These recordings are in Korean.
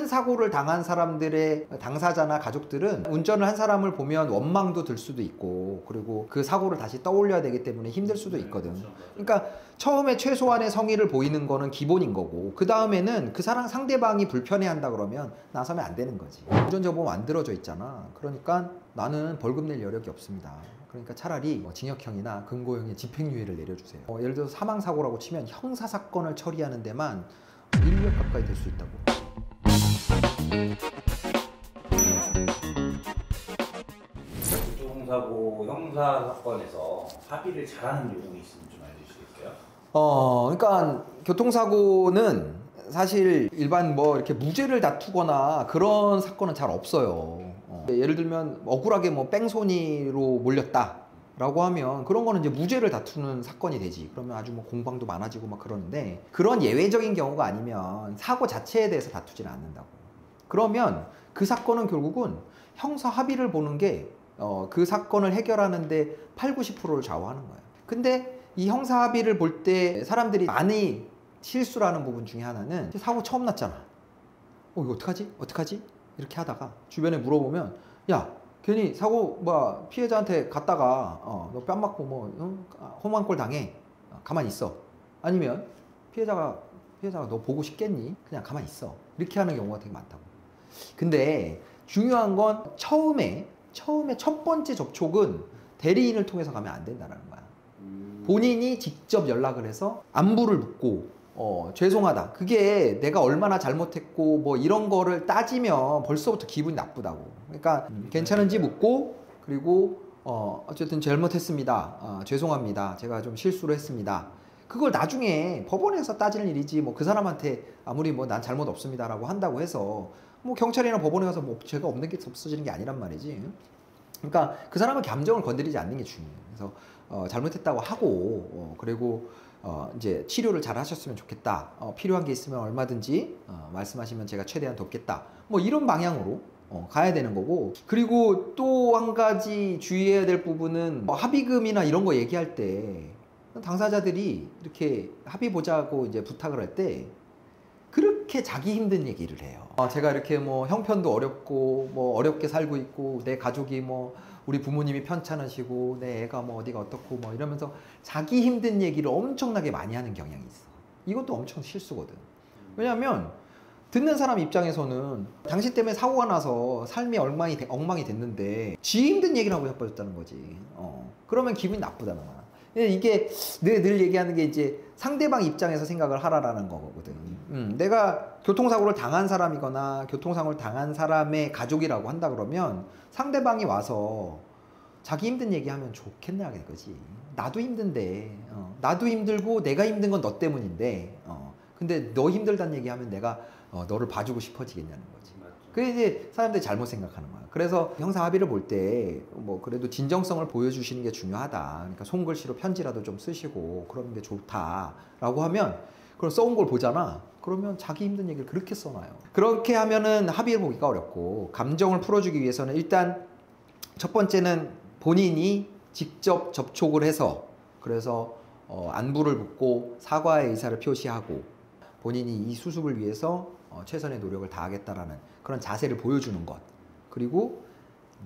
큰 사고를 당한 사람들의 당사자나 가족들은 운전을 한 사람을 보면 원망도 들 수도 있고, 그리고 그 사고를 다시 떠올려야 되기 때문에 힘들 수도 있거든. 그러니까 처음에 최소한의 성의를 보이는 거는 기본인 거고, 그 다음에는 그 사람 상대방이 불편해한다 그러면 나서면 안 되는 거지. 운전자보험 안 들어져 있잖아. 그러니까 나는 벌금 낼 여력이 없습니다. 그러니까 차라리 징역형이나 금고형의 집행유예를 내려주세요. 예를 들어서 사망사고라고 치면 형사사건을 처리하는 데만 1년 가까이 될 수 있다고. 교통사고 형사사건에서 합의를 잘하는 요령이 있으면 좀 알려주시겠어요? 그러니까 교통사고는 사실 일반 뭐 이렇게 무죄를 다투거나 그런 사건은 잘 없어요. 예를 들면 억울하게 뭐 뺑소니로 몰렸다 라고 하면 그런 거는 이제 무죄를 다투는 사건이 되지. 그러면 아주 뭐 공방도 많아지고 막 그러는데, 그런 예외적인 경우가 아니면 사고 자체에 대해서 다투지는 않는다고. 그러면 그 사건은 결국은 형사 합의를 보는 게 그 사건을 해결하는데 80~90%를 좌우하는 거예요. 근데 이 형사 합의를 볼 때 사람들이 많이 실수라는 부분 중에 하나는, 사고 처음 났잖아. 이거 어떡하지? 어떡하지? 이렇게 하다가 주변에 물어보면, 야, 괜히 사고 뭐 피해자한테 갔다가 너 뺨 맞고 뭐 험한 꼴 당해. 가만히 있어. 아니면 피해자가 너 보고 싶겠니? 그냥 가만히 있어. 이렇게 하는 경우가 되게 많다고. 근데 중요한 건 처음에 첫 번째 접촉은 대리인을 통해서 가면 안 된다는 거야. 본인이 직접 연락을 해서 안부를 묻고 죄송하다, 그게 내가 얼마나 잘못했고 뭐 이런 거를 따지면 벌써부터 기분이 나쁘다고. 그러니까 괜찮은지 묻고, 그리고 어쨌든 잘못했습니다, 죄송합니다, 제가 좀 실수를 했습니다. 그걸 나중에 법원에서 따지는 일이지, 뭐 그 사람한테 아무리 뭐 난 잘못 없습니다 라고 한다고 해서 뭐 경찰이나 법원에 가서 뭐 죄가 없는 게 없어지는 게 아니란 말이지. 그러니까 그 사람의 감정을 건드리지 않는 게 중요해요. 그래서 잘못했다고 하고, 그리고 이제 치료를 잘 하셨으면 좋겠다, 필요한 게 있으면 얼마든지 말씀하시면 제가 최대한 돕겠다, 뭐 이런 방향으로 가야 되는 거고. 그리고 또 한 가지 주의해야 될 부분은, 합의금이나 이런 거 얘기할 때 당사자들이 이렇게 합의 보자고 이제 부탁을 할 때 그렇게 자기 힘든 얘기를 해요. 제가 이렇게 뭐 형편도 어렵고 뭐 어렵게 살고 있고, 내 가족이 뭐 우리 부모님이 편찮으시고 내 애가 뭐 어디가 어떻고 뭐 이러면서 자기 힘든 얘기를 엄청나게 많이 하는 경향이 있어. 이것도 엄청 실수거든. 왜냐하면 듣는 사람 입장에서는 당신 때문에 사고가 나서 삶이 엉망이 됐는데 지 힘든 얘기를 하고 자빠졌다는 거지. 그러면 기분이 나쁘다는 거야. 이게 늘 얘기하는 게 이제 상대방 입장에서 생각을 하라라는 거거든. 내가 교통사고를 당한 사람이거나 교통사고를 당한 사람의 가족이라고 한다 그러면 상대방이 와서 자기 힘든 얘기하면 좋겠냐 그거지. 나도 힘든데, 나도 힘들고 내가 힘든 건 너 때문인데, 근데 너 힘들다는 얘기하면 내가 너를 봐주고 싶어지겠냐는 거지. 그게 이제 사람들이 잘못 생각하는 거야. 그래서 형사 합의를 볼 때 뭐 그래도 진정성을 보여주시는 게 중요하다. 그러니까 손글씨로 편지라도 좀 쓰시고 그러는 게 좋다라고 하면, 그럼 써온 걸 보잖아. 그러면 자기 힘든 얘기를 그렇게 써놔요. 그렇게 하면은 합의를 보기가 어렵고, 감정을 풀어주기 위해서는 일단 첫 번째는 본인이 직접 접촉을 해서, 그래서 안부를 묻고 사과의 의사를 표시하고, 본인이 이 수습을 위해서 최선의 노력을 다하겠다라는 그런 자세를 보여주는 것. 그리고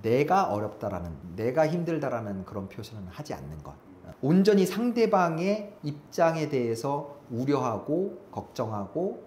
내가 어렵다라는, 내가 힘들다라는 그런 표시는 하지 않는 것. 온전히 상대방의 입장에 대해서 우려하고 걱정하고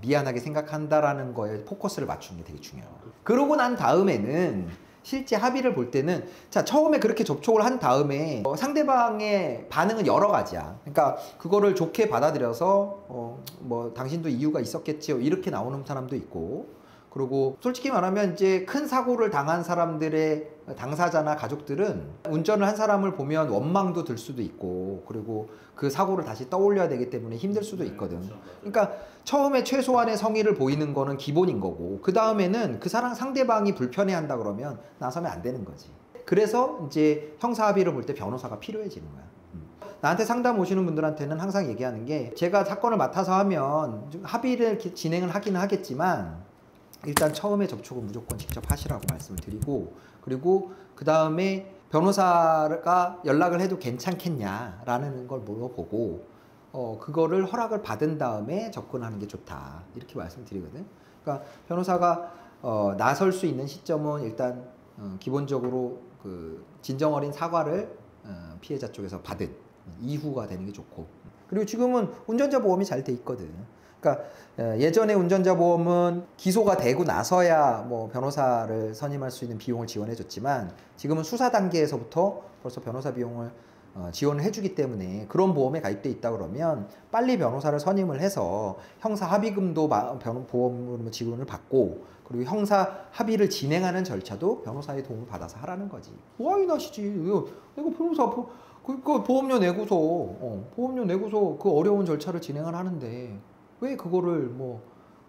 미안하게 생각한다라는 거에 포커스를 맞추는 게 되게 중요해요. 그러고 난 다음에는 실제 합의를 볼 때는, 자, 처음에 그렇게 접촉을 한 다음에 상대방의 반응은 여러 가지야. 그러니까 그거를 좋게 받아들여서 뭐 당신도 이유가 있었겠지요 이렇게 나오는 사람도 있고, 그리고 솔직히 말하면 이제 큰 사고를 당한 사람들의 당사자나 가족들은 운전을 한 사람을 보면 원망도 들 수도 있고, 그리고 그 사고를 다시 떠올려야 되기 때문에 힘들 수도 있거든. 그러니까 처음에 최소한의 성의를 보이는 거는 기본인 거고, 그 다음에는 그 사람 상대방이 불편해한다 그러면 나서면 안 되는 거지. 그래서 이제 형사 합의를 볼 때 변호사가 필요해지는 거야. 나한테 상담 오시는 분들한테는 항상 얘기하는 게, 제가 사건을 맡아서 하면 합의를 진행을 하기는 하겠지만 일단 처음에 접촉은 무조건 직접 하시라고 말씀을 드리고, 그리고 그 다음에 변호사가 연락을 해도 괜찮겠냐라는 걸 물어보고, 그거를 허락을 받은 다음에 접근하는 게 좋다 이렇게 말씀드리거든. 그러니까 변호사가 나설 수 있는 시점은 일단 기본적으로 그 진정 어린 사과를 피해자 쪽에서 받은 이후가 되는 게 좋고, 그리고 지금은 운전자 보험이 잘 돼 있거든. 그러니까 예전에 운전자 보험은 기소가 되고 나서야 뭐 변호사를 선임할 수 있는 비용을 지원해 줬지만 지금은 수사 단계에서부터 벌써 변호사 비용을 지원을 해주기 때문에 그런 보험에 가입돼 있다 그러면 빨리 변호사를 선임을 해서 형사 합의금도 보험으로 지원을 받고, 그리고 형사 합의를 진행하는 절차도 변호사의 도움을 받아서 하라는 거지. 와이 나시지. 이거 변호사 그 보험료 내고서 그 어려운 절차를 진행을 하는데 왜 그거를 뭐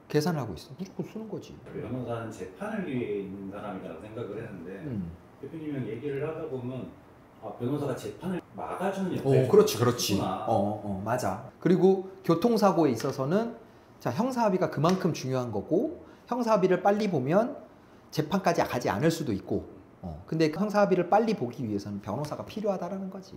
계산을 하고 있어? 무조건 쓰는 거지. 변호사는 재판을 위해 있는 사람이라고 생각을 했는데 대표님이랑 얘기를 하다 보면 변호사가 재판을 막아주는 역할이 그렇지. 맞아. 그리고 교통사고에 있어서는 자, 형사합의가 그만큼 중요한 거고, 형사합의를 빨리 보면 재판까지 가지 않을 수도 있고, 근데 그 형사합의를 빨리 보기 위해서는 변호사가 필요하다라는 거지.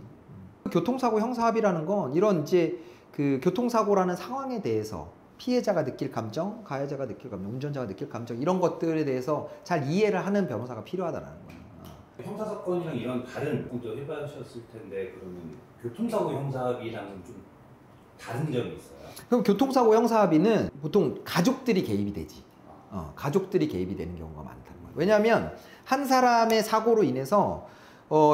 교통사고 형사합의라는 건 이런 이제 그 교통사고라는 상황에 대해서 피해자가 느낄 감정, 가해자가 느낄 감정, 운전자가 느낄 감정, 이런 것들에 대해서 잘 이해를 하는 변호사가 필요하다는 거야. 형사사건이랑 이런 다른 공도 해보셨을 텐데 그러면 교통사고 형사합의랑은 좀 다른 점이 있어요? 그럼 교통사고 형사합의는 보통 가족들이 개입이 되지. 가족들이 개입이 되는 경우가 많다는 거야. 왜냐하면 한 사람의 사고로 인해서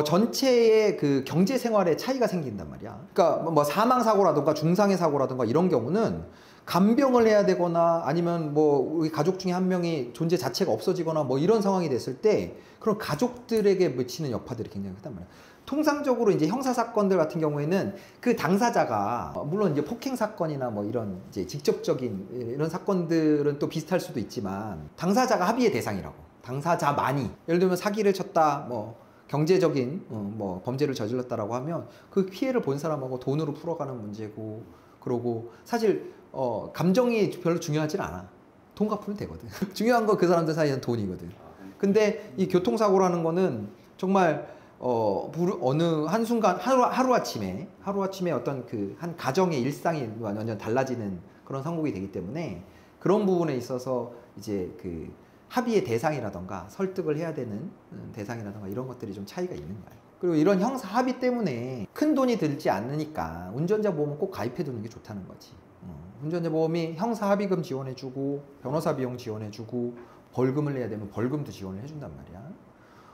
전체의 그 경제 생활에 차이가 생긴단 말이야. 그러니까 뭐 사망 사고라든가 중상해 사고라든가 이런 경우는 간병을 해야 되거나 아니면 뭐 우리 가족 중에 한 명이 존재 자체가 없어지거나 뭐 이런 상황이 됐을 때 그런 가족들에게 미치는 여파들이 굉장히 크단 말이야. 통상적으로 이제 형사 사건들 같은 경우에는 그 당사자가 물론 이제 폭행 사건이나 뭐 이런 이제 직접적인 이런 사건들은 또 비슷할 수도 있지만 당사자가 합의의 대상이라고. 당사자만이 예를 들면 사기를 쳤다, 뭐 경제적인 뭐 범죄를 저질렀다라고 하면 그 피해를 본 사람하고 돈으로 풀어가는 문제고, 그러고 사실 감정이 별로 중요하진 않아. 돈 갚으면 되거든. 중요한 건 그 사람들 사이에는 돈이거든. 근데 이 교통사고라는 거는 정말 어느 한순간 하루아침에 어떤 그 한 가정의 일상이 완전 달라지는 그런 상황이 되기 때문에 그런 부분에 있어서 이제 그 합의의 대상이라던가 설득을 해야 되는 대상이라던가 이런 것들이 좀 차이가 있는 거예요. 그리고 이런 형사 합의 때문에 큰 돈이 들지 않으니까 운전자 보험은 꼭 가입해 두는 게 좋다는 거지. 운전자 보험이 형사 합의금 지원해주고 변호사 비용 지원해주고 벌금을 내야 되면 벌금도 지원을 해준단 말이야.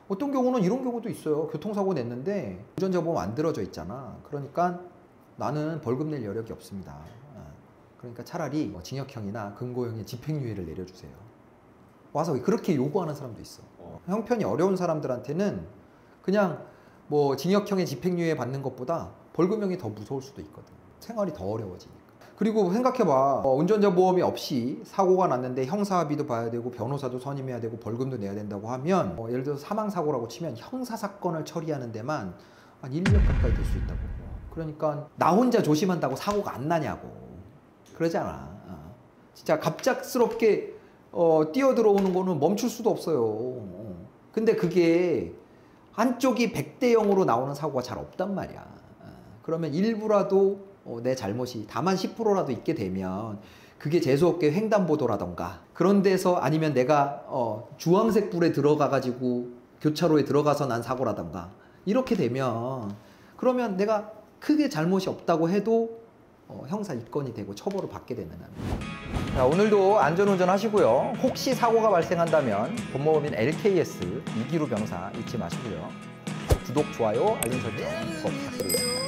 어떤 경우는 이런 경우도 있어요. 교통사고 냈는데 운전자 보험 안 들어져 있잖아. 그러니까 나는 벌금 낼 여력이 없습니다. 그러니까 차라리 뭐 징역형이나 금고형의 집행유예를 내려주세요. 와서 그렇게 요구하는 사람도 있어. 형편이 어려운 사람들한테는 그냥 뭐 징역형의 집행유예 받는 것보다 벌금형이 더 무서울 수도 있거든. 생활이 더 어려워지니까. 그리고 생각해봐. 운전자 보험이 없이 사고가 났는데 형사합의도 봐야 되고 변호사도 선임해야 되고 벌금도 내야 된다고 하면 예를 들어서 사망사고라고 치면 형사사건을 처리하는 데만 한 1년 가까이 될 수 있다고. 그러니까 나 혼자 조심한다고 사고가 안 나냐고. 그러지 않아. 진짜 갑작스럽게 뛰어들어오는 거는 멈출 수도 없어요. 근데 그게 한쪽이 100대 0으로 나오는 사고가 잘 없단 말이야. 그러면 일부라도 내 잘못이 다만 10%라도 있게 되면 그게 재수없게 횡단보도라던가 그런 데서 아니면 내가 주황색 불에 들어가가지고 교차로에 들어가서 난 사고라던가 이렇게 되면 그러면 내가 크게 잘못이 없다고 해도 형사 입건이 되고 처벌을 받게 되는 겁니다. 자, 오늘도 안전운전 하시고요. 혹시 사고가 발생한다면 본모범인 LKS 이기루 변호사 잊지 마시고요. 구독, 좋아요, 알림 설정 꼭 부탁드리겠습니다.